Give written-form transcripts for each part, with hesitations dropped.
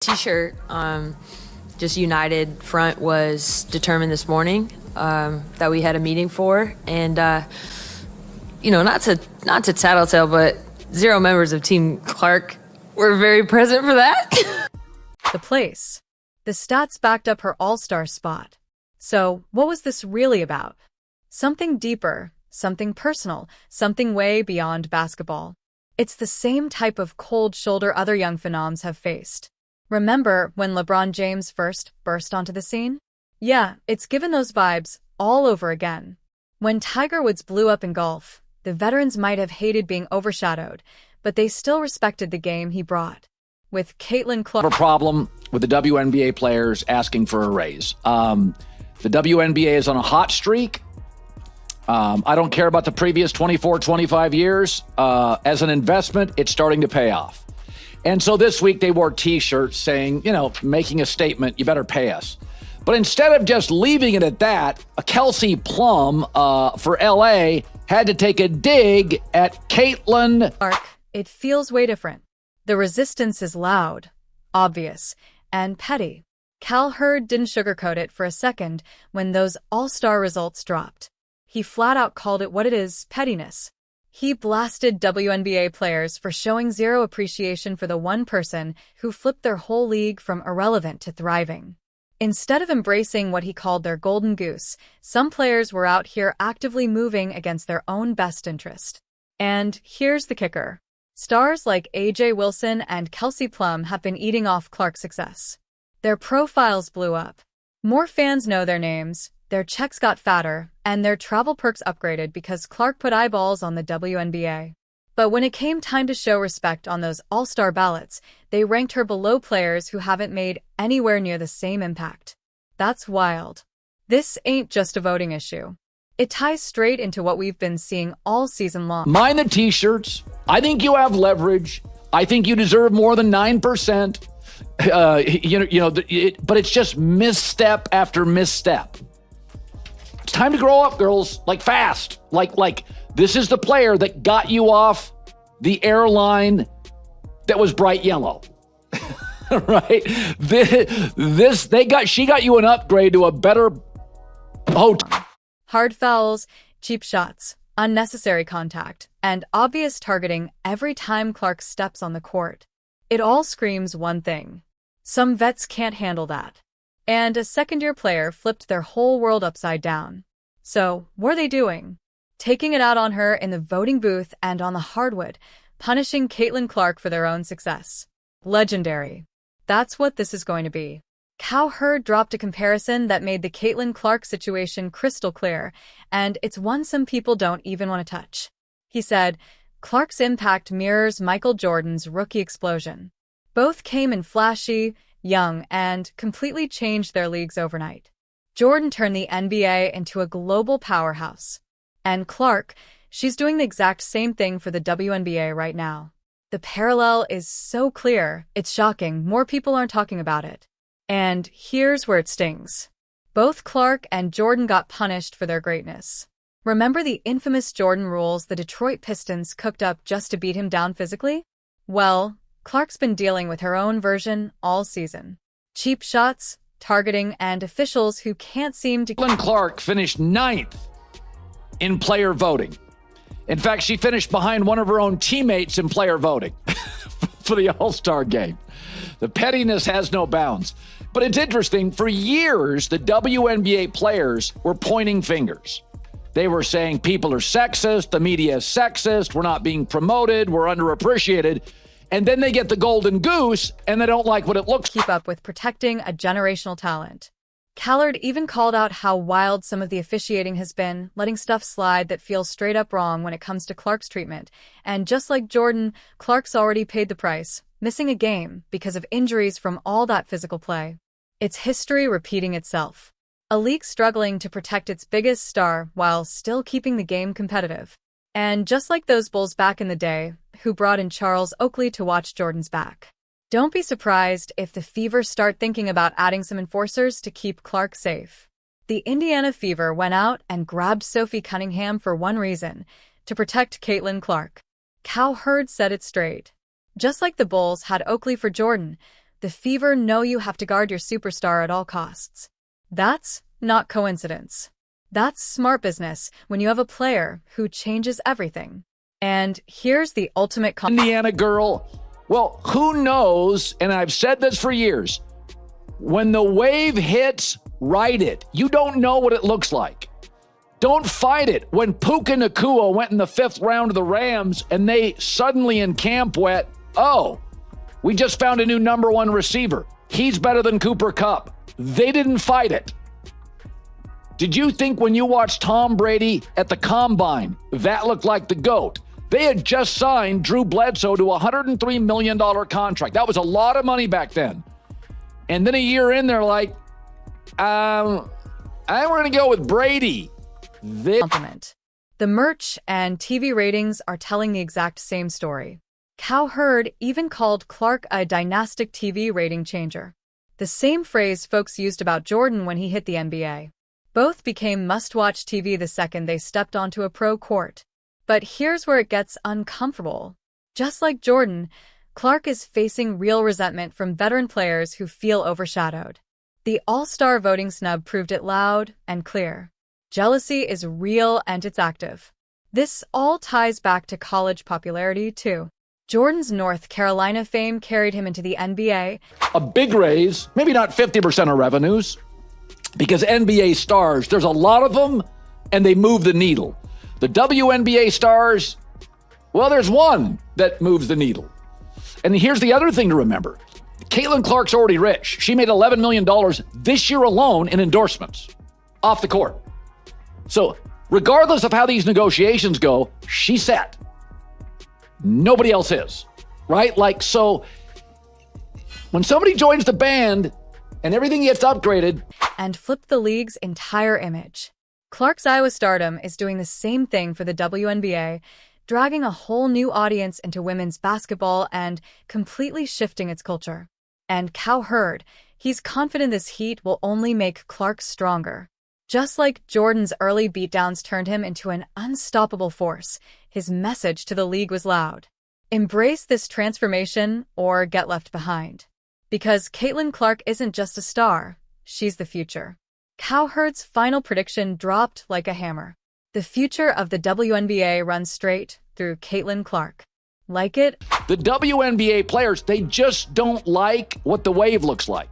T-shirt, just united front was determined this morning, that we had a meeting for, and not to tattletale, but 0 members of Team Clark were very present for that. The place. The stats backed up her all-star spot. So, what was this really about? Something deeper, something personal, something way beyond basketball. It's the same type of cold shoulder other young phenoms have faced. Remember when LeBron James first burst onto the scene? Yeah, it's given those vibes all over again. When Tiger Woods blew up in golf, the veterans might have hated being overshadowed, but they still respected the game he brought. With Caitlin Clark... A problem with the WNBA players asking for a raise. The WNBA is on a hot streak. I don't care about the previous 24, 25 years. As an investment, it's starting to pay off. And so this week they wore T-shirts saying, making a statement, you better pay us. But instead of just leaving it at that, a Kelsey Plum for LA had to take a dig at Caitlin Clark. It feels way different. The resistance is loud, obvious, and petty. Cowherd didn't sugarcoat it for a second when those all-star results dropped. He flat out called it what it is, pettiness. He blasted WNBA players for showing zero appreciation for the one person who flipped their whole league from irrelevant to thriving. Instead of embracing what he called their golden goose, some players were out here actively moving against their own best interest. And here's the kicker. Stars like AJ Wilson and Kelsey Plum have been eating off Clark's success. Their profiles blew up. More fans know their names, their checks got fatter, and their travel perks upgraded because Clark put eyeballs on the WNBA. But when it came time to show respect on those all-star ballots, they ranked her below players who haven't made anywhere near the same impact. That's wild. This ain't just a voting issue. It ties straight into what we've been seeing all season long. Mind the T-shirts. I think you have leverage. I think you deserve more than 9%. But it's just misstep after misstep. It's time to grow up, girls, fast. This is the player that got you off the airline that was bright yellow. Right? She got you an upgrade to a better hotel. Hard fouls, cheap shots, unnecessary contact, and obvious targeting every time Clark steps on the court. It all screams one thing. Some vets can't handle that. And a second-year player flipped their whole world upside down. So, what are they doing? Taking it out on her in the voting booth and on the hardwood, punishing Caitlin Clark for their own success. Legendary. That's what this is going to be. Cowherd dropped a comparison that made the Caitlin Clark situation crystal clear, and it's one some people don't even want to touch. He said, Clark's impact mirrors Michael Jordan's rookie explosion. Both came in flashy, young, and completely changed their leagues overnight. Jordan turned the NBA into a global powerhouse. And Clark, she's doing the exact same thing for the WNBA right now. The parallel is so clear, it's shocking more people aren't talking about it. And here's where it stings. Both Clark and Jordan got punished for their greatness. Remember the infamous Jordan rules the Detroit Pistons cooked up just to beat him down physically? Well, Clark's been dealing with her own version all season. Cheap shots, targeting, and officials who can't seem to... Caitlin Clark finished 9th in player voting. In fact, she finished behind one of her own teammates in player voting for the All-Star game. The pettiness has no bounds. But it's interesting, for years, the WNBA players were pointing fingers. They were saying people are sexist, the media is sexist, we're not being promoted, we're underappreciated. And then they get the golden goose, and they don't like what it looks like. Keep up with protecting a generational talent. Cowherd even called out how wild some of the officiating has been, letting stuff slide that feels straight up wrong when it comes to Clark's treatment. And just like Jordan, Clark's already paid the price, missing a game because of injuries from all that physical play. It's history repeating itself. A league struggling to protect its biggest star while still keeping the game competitive. And just like those Bulls back in the day, who brought in Charles Oakley to watch Jordan's back. Don't be surprised if the Fever start thinking about adding some enforcers to keep Clark safe. The Indiana Fever went out and grabbed Sophie Cunningham for one reason, to protect Caitlin Clark. Cowherd said it straight. Just like the Bulls had Oakley for Jordan, The Fever know you have to guard your superstar at all costs. That's not coincidence. That's smart business when you have a player who changes everything. And here's the ultimate Indiana girl. Well, who knows? And I've said this for years. When the wave hits, ride it. You don't know what it looks like. Don't fight it. When Puka Nacua went in the 5th round of the Rams and they suddenly in camp went, oh, we just found a new number 1 receiver. He's better than Cooper Kupp. They didn't fight it. Did you think when you watched Tom Brady at the Combine, that looked like the GOAT? They had just signed Drew Bledsoe to a $103 million contract. That was a lot of money back then. And then a year in, they're like, we're going to go with Brady. Compliment. The merch and TV ratings are telling the exact same story. Cowherd even called Clark a dynastic TV rating changer. The same phrase folks used about Jordan when he hit the NBA. Both became must-watch TV the second they stepped onto a pro court. But here's where it gets uncomfortable. Just like Jordan, Clark is facing real resentment from veteran players who feel overshadowed. The All-Star voting snub proved it loud and clear. Jealousy is real and it's active. This all ties back to college popularity, too. Jordan's North Carolina fame carried him into the NBA. A big raise, maybe not 50% of revenues, because NBA stars, there's a lot of them, and they move the needle. The WNBA stars, well, there's one that moves the needle. And here's the other thing to remember. Caitlin Clark's already rich. She made $11 million this year alone in endorsements off the court. So regardless of how these negotiations go, she's set. Nobody else is, right? Like, so when somebody joins the band and everything gets upgraded. And flip the league's entire image. Clark's Iowa stardom is doing the same thing for the WNBA, dragging a whole new audience into women's basketball and completely shifting its culture. And Cowherd, he's confident this heat will only make Clark stronger. Just like Jordan's early beatdowns turned him into an unstoppable force, his message to the league was loud. Embrace this transformation or get left behind. Because Caitlin Clark isn't just a star, she's the future. Cowherd's final prediction dropped like a hammer. The future of the WNBA runs straight through Caitlin Clark. Like it? The WNBA players, they just don't like what the wave looks like.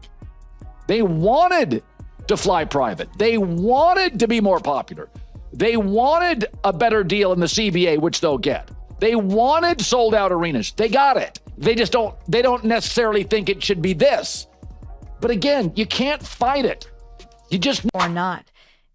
They wanted to fly private. They wanted to be more popular. They wanted a better deal in the CBA, which they'll get. They wanted sold out arenas. They got it. They don't necessarily think it should be this. But again, you can't fight it. You just... Or not.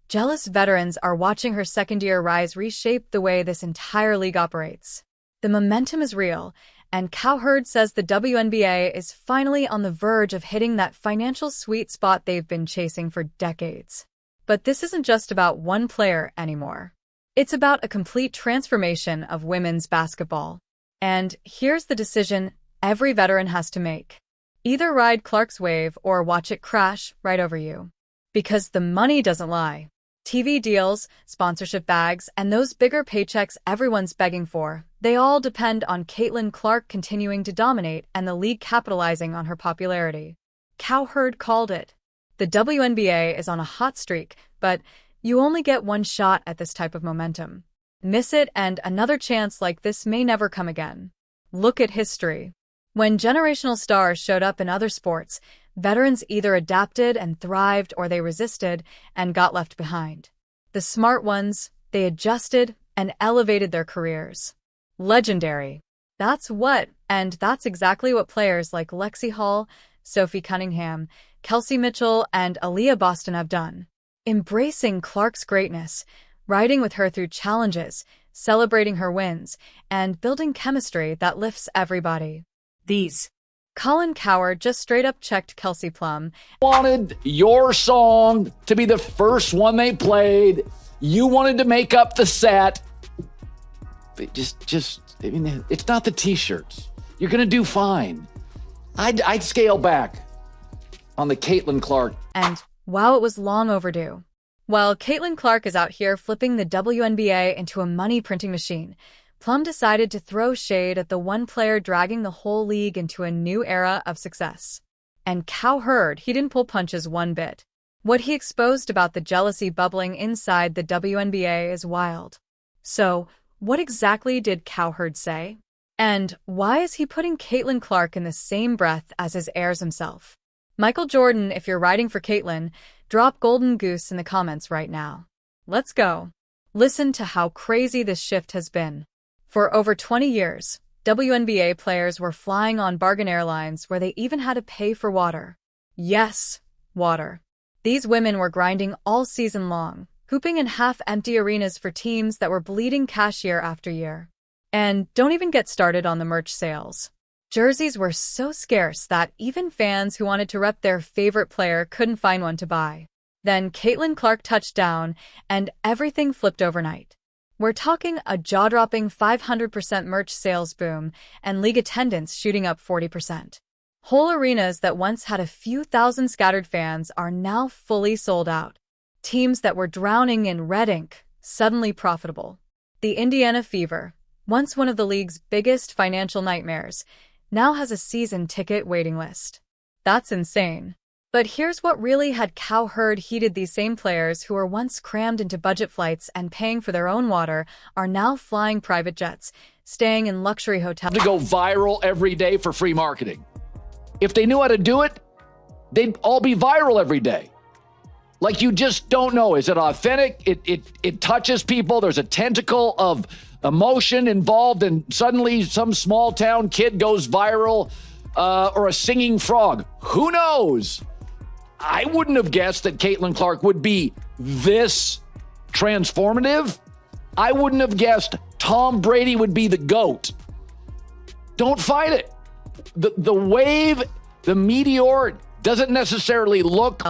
Jealous veterans are watching her second-year rise reshape the way this entire league operates. The momentum is real, and Cowherd says the WNBA is finally on the verge of hitting that financial sweet spot they've been chasing for decades. But this isn't just about one player anymore. It's about a complete transformation of women's basketball. And here's the decision every veteran has to make. Either ride Clark's wave or watch it crash right over you. Because the money doesn't lie. TV deals, sponsorship bags, and those bigger paychecks everyone's begging for, they all depend on Caitlin Clark continuing to dominate and the league capitalizing on her popularity. Cowherd called it. The WNBA is on a hot streak, but you only get one shot at this type of momentum. Miss it and another chance like this may never come again. Look at history. When generational stars showed up in other sports, veterans either adapted and thrived or they resisted and got left behind. The smart ones, they adjusted and elevated their careers. Legendary. That's exactly what players like Lexi Hall, Sophie Cunningham, Kelsey Mitchell, and Aaliyah Boston have done. Embracing Clark's greatness, riding with her through challenges, celebrating her wins, and building chemistry that lifts everybody. Colin Cowherd just straight up checked Kelsey Plum. Wanted your song to be the first one they played. You wanted to make up the set. I mean, it's not the t-shirts. You're going to do fine. I'd scale back on the Caitlin Clark. And wow, it was long overdue. While Caitlin Clark is out here flipping the WNBA into a money-printing machine, Plum decided to throw shade at the one player dragging the whole league into a new era of success. And Cowherd, he didn't pull punches one bit. What he exposed about the jealousy bubbling inside the WNBA is wild. So, what exactly did Cowherd say? And why is he putting Caitlin Clark in the same breath as his heirs himself? Michael Jordan, if you're writing for Caitlin, drop Golden Goose in the comments right now. Let's go. Listen to how crazy this shift has been. For over 20 years, WNBA players were flying on bargain airlines where they even had to pay for water. Yes, water. These women were grinding all season long, hooping in half-empty arenas for teams that were bleeding cash year after year. And don't even get started on the merch sales. Jerseys were so scarce that even fans who wanted to rep their favorite player couldn't find one to buy. Then Caitlin Clark touched down, and everything flipped overnight. We're talking a jaw-dropping 500% merch sales boom and league attendance shooting up 40%. Whole arenas that once had a few thousand scattered fans are now fully sold out. Teams that were drowning in red ink, suddenly profitable. The Indiana Fever, once one of the league's biggest financial nightmares, now has a season ticket waiting list. That's insane. But here's what really had Cowherd heated. These same players who were once crammed into budget flights and paying for their own water are now flying private jets, staying in luxury hotels. To go viral every day for free marketing. If they knew how to do it, they'd all be viral every day. Like, you just don't know. Is it authentic? It touches people. There's a tentacle of emotion involved, and suddenly some small town kid goes viral, or a singing frog. Who knows? I wouldn't have guessed that Caitlin Clark would be this transformative. I wouldn't have guessed Tom Brady would be the GOAT. Don't fight it. The wave, the meteor, doesn't necessarily look...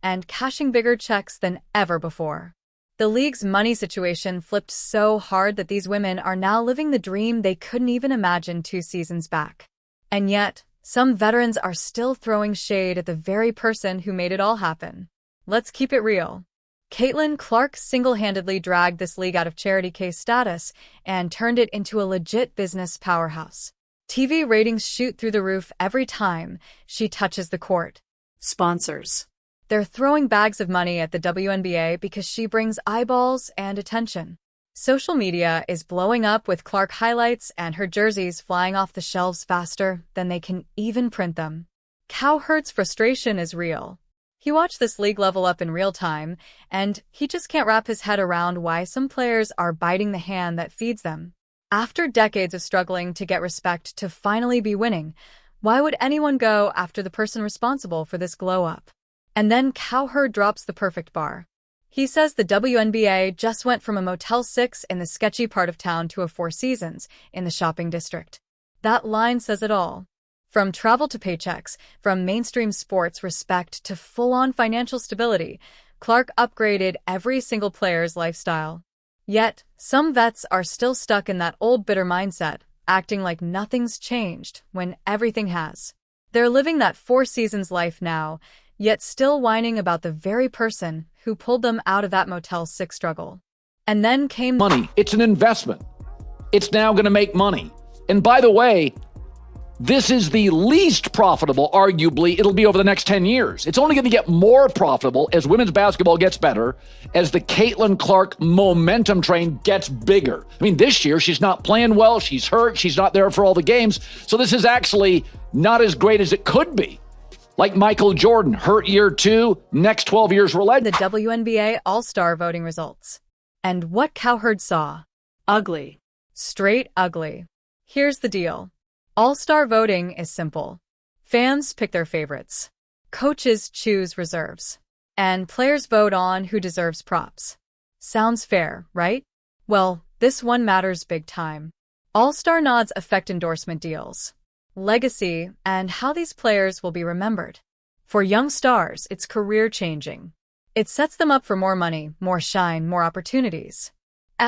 and cashing bigger checks than ever before. The league's money situation flipped so hard that these women are now living the dream they couldn't even imagine 2 seasons back. And yet, some veterans are still throwing shade at the very person who made it all happen. Let's keep it real. Caitlin Clark single-handedly dragged this league out of charity case status and turned it into a legit business powerhouse. TV ratings shoot through the roof every time she touches the court. Sponsors. They're throwing bags of money at the WNBA because she brings eyeballs and attention. Social media is blowing up with Clark highlights and her jerseys flying off the shelves faster than they can even print them. Cowherd's frustration is real. He watched this league level up in real time, and he just can't wrap his head around why some players are biting the hand that feeds them. After decades of struggling to get respect to finally be winning, why would anyone go after the person responsible for this glow-up? And then Cowherd drops the perfect bar. He says the WNBA just went from a Motel 6 in the sketchy part of town to a Four Seasons in the shopping district. That line says it all. From travel to paychecks, from mainstream sports respect to full-on financial stability, Clark upgraded every single player's lifestyle. Yet, some vets are still stuck in that old bitter mindset, acting like nothing's changed when everything has. They're living that Four Seasons life now, yet still whining about the very person who pulled them out of that Motel 6 struggle. And then came money. It's an investment. It's now going to make money. And by the way, this is the least profitable, arguably. It'll be over the next 10 years. It's only going to get more profitable as women's basketball gets better, as the Caitlin Clark momentum train gets bigger. I mean, this year, she's not playing well. She's hurt. She's not there for all the games. So this is actually not as great as it could be. Like Michael Jordan, hurt year 2, next 12 years were led. The WNBA All-Star voting results. And what Cowherd saw. Ugly. Straight ugly. Here's the deal. All-Star voting is simple. Fans pick their favorites. Coaches choose reserves. And players vote on who deserves props. Sounds fair, right? Well, this one matters big time. All-Star nods affect endorsement deals, legacy, and how these players will be remembered. For young stars, it's career-changing. It sets them up for more money, more shine, more opportunities.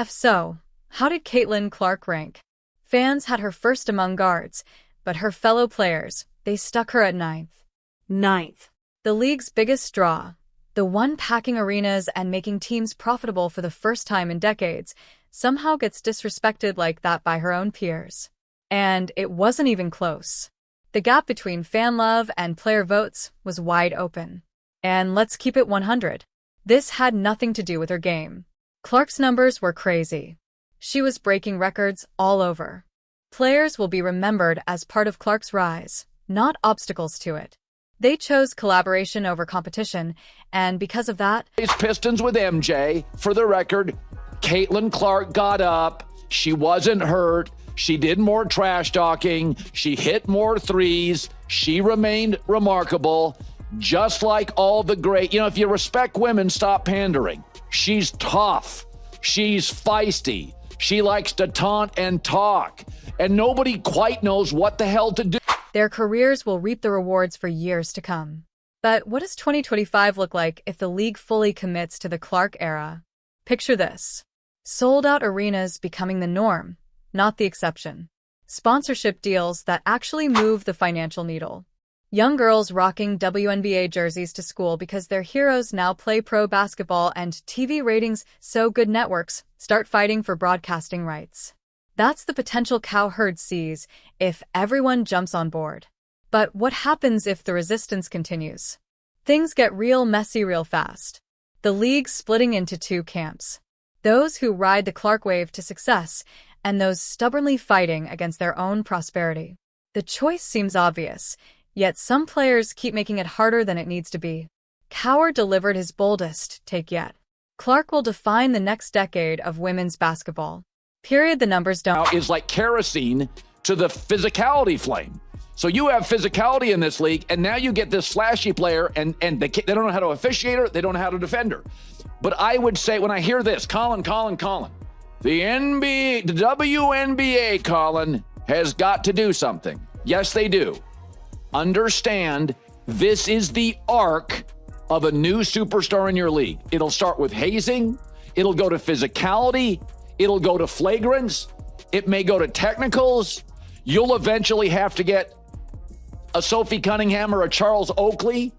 So, how did Caitlin Clark rank? Fans had her first among guards, but her fellow players, they stuck her at 9th. The league's biggest draw, the one packing arenas and making teams profitable for the first time in decades, somehow gets disrespected like that by her own peers. And it wasn't even close. The gap between fan love and player votes was wide open. And let's keep it 100. This had nothing to do with her game. Clark's numbers were crazy. She was breaking records all over. Players will be remembered as part of Clark's rise, not obstacles to it. They chose collaboration over competition, and because of that, It's Pistons with MJ. For the record, Caitlin Clark got up. She wasn't hurt. She did more trash talking. She hit more threes. She remained remarkable, just like all the great. You know, if you respect women, stop pandering. She's tough. She's feisty. She likes to taunt and talk. And nobody quite knows what the hell to do. their careers will reap the rewards for years to come. But what does 2025 look like if the league fully commits to the Clark era? Picture this. Sold-out arenas becoming the norm, not the exception. Sponsorship deals that actually move the financial needle. Young girls rocking WNBA jerseys to school because their heroes now play pro basketball, and TV ratings so good networks start fighting for broadcasting rights. That's the potential Cowherd sees if everyone jumps on board. But what happens if the resistance continues? Things get real messy real fast. The league's splitting into two camps. Those who ride the Clark wave to success, and those stubbornly fighting against their own prosperity. The choice seems obvious, yet some players keep making it harder than it needs to be. Cowherd delivered his boldest take yet. Clark will define the next decade of women's basketball. Period. The numbers don't. Is like kerosene to the physicality flame. So you have physicality in this league, and now you get this flashy player, and they don't know how to officiate her, they don't know how to defend her. But I would say, when I hear this, Colin, the WNBA, Colin, has got to do something. Yes, they do. Understand, this is the arc of a new superstar in your league. It'll start with hazing. It'll go to physicality. It'll go to flagrants. It may go to technicals. You'll eventually have to get a Sophie Cunningham or a Charles Oakley.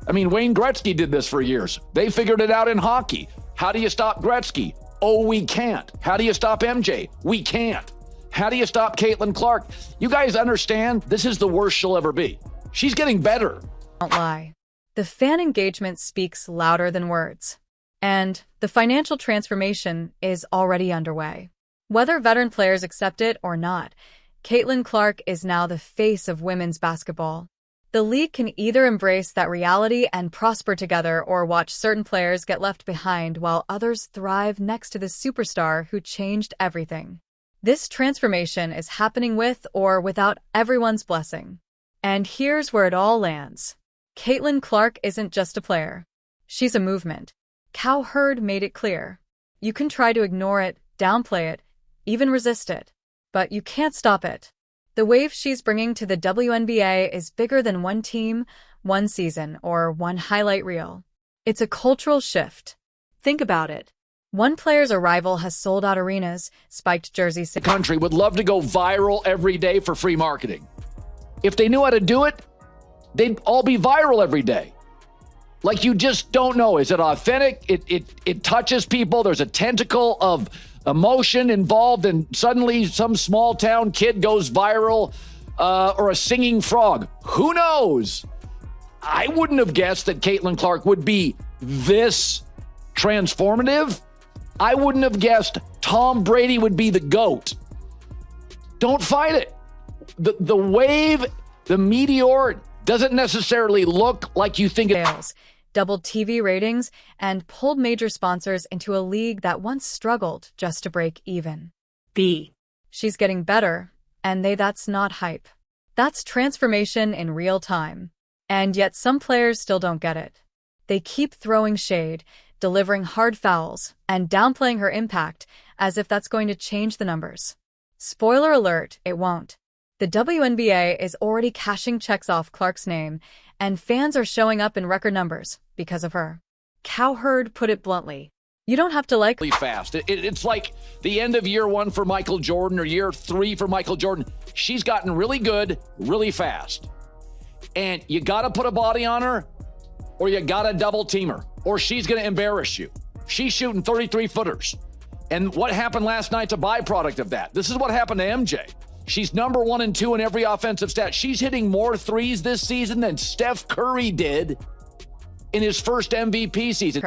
I mean, Wayne Gretzky did this for years. They figured it out in hockey. How do you stop Gretzky? Oh, we can't. How do you stop MJ? We can't. How do you stop Caitlin Clark? You guys understand, this is the worst she'll ever be. She's getting better. Don't lie. The fan engagement speaks louder than words. And the financial transformation is already underway. Whether veteran players accept it or not, Caitlin Clark is now the face of women's basketball. The league can either embrace that reality and prosper together, or watch certain players get left behind while others thrive next to the superstar who changed everything. This transformation is happening with or without everyone's blessing. And here's where it all lands. Caitlin Clark isn't just a player. She's a movement. Cowherd made it clear. You can try to ignore it, downplay it, even resist it. But you can't stop it. The wave she's bringing to the WNBA is bigger than one team, one season, or one highlight reel. It's a cultural shift. Think about it. One player's arrival has sold out arenas, spiked jersey sales. The country would love to go viral every day for free marketing. If they knew how to do it, they'd all be viral every day. Like, you just don't know. Is it authentic? It touches people. There's a tentacle of emotion involved, and suddenly some small town kid goes viral, or a singing frog. Who knows? I wouldn't have guessed that Caitlin Clark would be this transformative. I wouldn't have guessed Tom Brady would be the GOAT. Don't fight it. The wave, the meteor, doesn't necessarily look like you think it. Sales, doubled TV ratings, and pulled major sponsors into a league that once struggled just to break even. She's getting better, and that's not hype. That's transformation in real time. And yet some players still don't get it. They keep throwing shade, delivering hard fouls, and downplaying her impact as if that's going to change the numbers. Spoiler alert, it won't. The WNBA is already cashing checks off Clark's name, and fans are showing up in record numbers because of her. Cowherd put it bluntly. You don't have to like really fast. It's like the end of year one for Michael Jordan or year three for Michael Jordan. She's gotten really good, really fast. And you got to put a body on her, or you got to double team her, or she's going to embarrass you. She's shooting 33-footers. And what happened last night's a byproduct of that. This is what happened to MJ. She's number 1 and 2 in every offensive stat. She's hitting more threes this season than Steph Curry did in his first MVP season.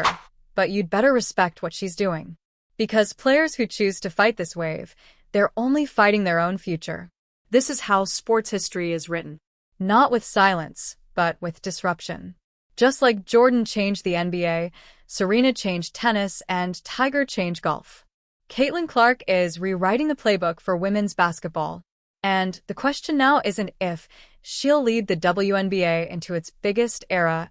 But you'd better respect what she's doing. Because players who choose to fight this wave, they're only fighting their own future. This is how sports history is written. Not with silence, but with disruption. Just like Jordan changed the NBA, Serena changed tennis, and Tiger changed golf. Caitlin Clark is rewriting the playbook for women's basketball. And the question now isn't if, she'll lead the WNBA into its biggest era